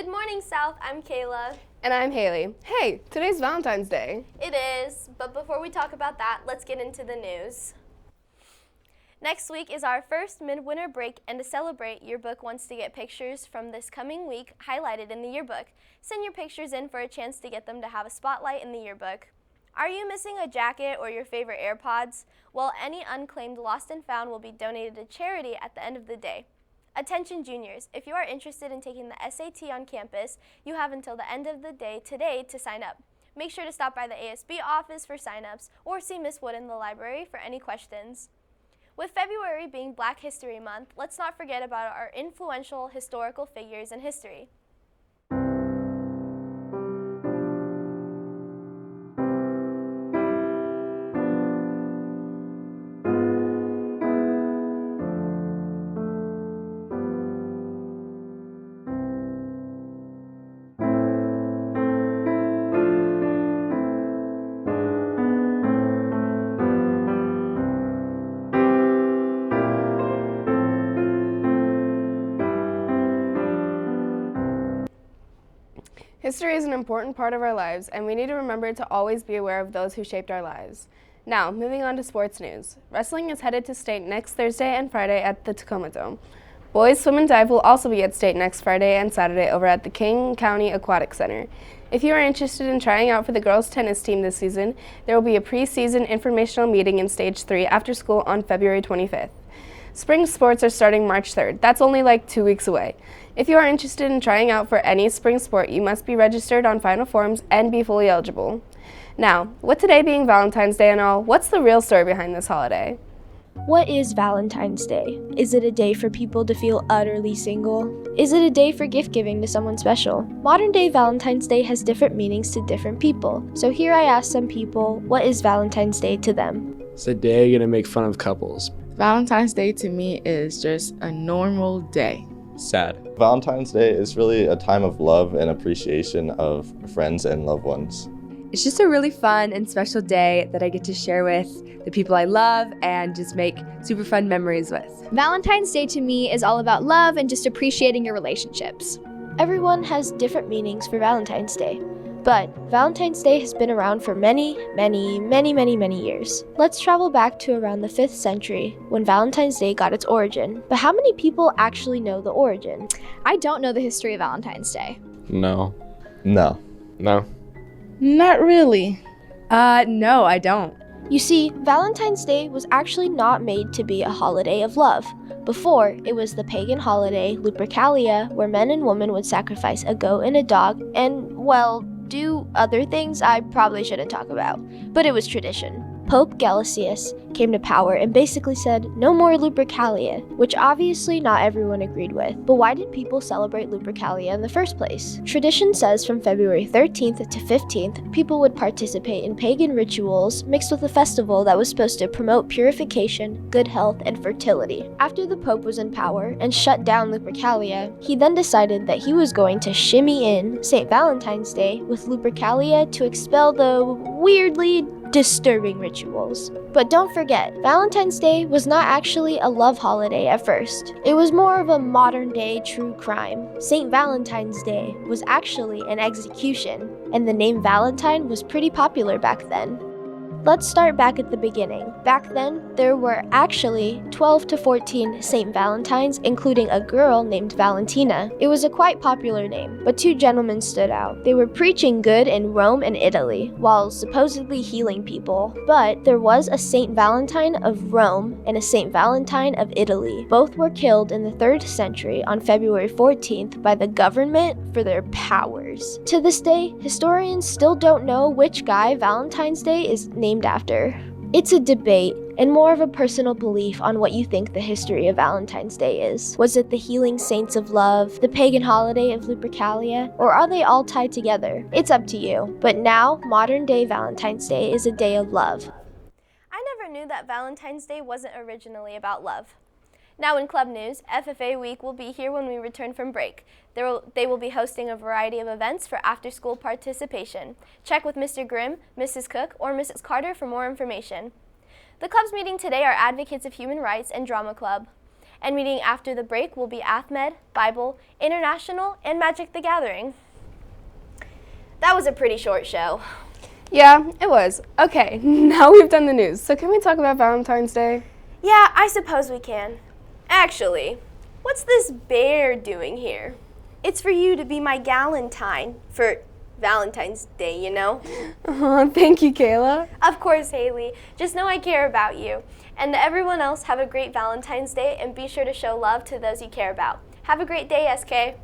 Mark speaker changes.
Speaker 1: Good morning, South. I'm Kayla.
Speaker 2: And I'm Haley. Hey, today's Valentine's Day.
Speaker 1: It is, but before we talk about that, let's get into the news. Next week is our first midwinter break, and to celebrate, your book wants to get pictures from this coming week highlighted in the yearbook. Send your pictures in for a chance to get them to have a spotlight in the yearbook. Are you missing a jacket or your favorite AirPods? Well, any unclaimed lost and found will be donated to charity at the end of the day. Attention juniors, if you are interested in taking the SAT on campus, you have until the end of the day today to sign up. Make sure to stop by the ASB office for sign-ups or see Miss Wood in the library for any questions. With February being Black History Month, let's not forget about our influential historical figures in history.
Speaker 2: History is an important part of our lives, and we need to remember to always be aware of those who shaped our lives. Now, moving on to sports news. Wrestling is headed to state next Thursday and Friday at the Tacoma Dome. Boys swim and dive will also be at state next Friday and Saturday over at the King County Aquatic Center. If you are interested in trying out for the girls' tennis team this season, there will be a pre-season informational meeting in Stage 3 after school on February 25th. Spring sports are starting March 3rd. That's only like 2 weeks away. If you are interested in trying out for any spring sport, you must be registered on final forms and be fully eligible. Now, with today being Valentine's Day and all, what's the real story behind this holiday?
Speaker 3: What is Valentine's Day? Is it a day for people to feel utterly single? Is it a day for gift giving to someone special? Modern day Valentine's Day has different meanings to different people. So here I ask some people, what is Valentine's Day to them?
Speaker 4: It's a day you're gonna make fun of couples.
Speaker 5: Valentine's Day to me is just a normal day.
Speaker 6: Sad.
Speaker 7: Valentine's Day is really a time of love and appreciation of friends and loved ones.
Speaker 8: It's just a really fun and special day that I get to share with the people I love and just make super fun memories with.
Speaker 9: Valentine's Day to me is all about love and just appreciating your relationships.
Speaker 3: Everyone has different meanings for Valentine's Day, but Valentine's Day has been around for many years. Let's travel back to around the 5th century when Valentine's Day got its origin. But how many people actually know the origin?
Speaker 9: I don't know the history of Valentine's Day.
Speaker 6: No.
Speaker 7: No.
Speaker 5: Not really.
Speaker 8: No, I don't.
Speaker 3: You see, Valentine's Day was actually not made to be a holiday of love. Before, it was the pagan holiday Lupercalia, where men and women would sacrifice a goat and a dog and, well, do other things I probably shouldn't talk about. But it was tradition. Pope Gelasius came to power and basically said, no more Lupercalia, which obviously not everyone agreed with. But why did people celebrate Lupercalia in the first place? Tradition says from February 13th to 15th, people would participate in pagan rituals mixed with a festival that was supposed to promote purification, good health, and fertility. After the Pope was in power and shut down Lupercalia, he then decided that he was going to shimmy in St. Valentine's Day with Lupercalia to expel the weirdly disturbing rituals. But don't forget, Valentine's Day was not actually a love holiday at first. It was more of a modern day true crime. St. Valentine's Day was actually an execution, and the name Valentine was pretty popular back then. Let's start back at the beginning. Back then, there were actually 12 to 14 St. Valentines, including a girl named Valentina. It was a quite popular name, but two gentlemen stood out. They were preaching good in Rome and Italy, while supposedly healing people. But there was a St. Valentine of Rome and a St. Valentine of Italy. Both were killed in the 3rd century on February 14th by the government for their powers. To this day, historians still don't know which guy Valentine's Day is named after. It's a debate and more of a personal belief on what you think the history of Valentine's Day is. Was it the healing saints of love, the pagan holiday of Lupercalia, or are they all tied together? It's up to you. But now, modern day Valentine's Day is a day of love.
Speaker 1: I never knew that Valentine's Day wasn't originally about love. Now in club news, FFA Week will be here when we return from break. They will be hosting a variety of events for after-school participation. Check with Mr. Grimm, Mrs. Cook, or Mrs. Carter for more information. The clubs meeting today are Advocates of Human Rights and Drama Club. And meeting after the break will be AthMed, Bible, International, and Magic the Gathering. That was a pretty short show.
Speaker 2: Yeah, it was. Okay, now we've done the news. So can we talk about Valentine's Day?
Speaker 1: Yeah, I suppose we can. Actually, what's this bear doing here? It's for you to be my galentine for Valentine's Day, you know?
Speaker 2: Aw, thank you, Kayla.
Speaker 1: Of course, Haley. Just know I care about you. And to everyone else, have a great Valentine's Day and be sure to show love to those you care about. Have a great day, SK.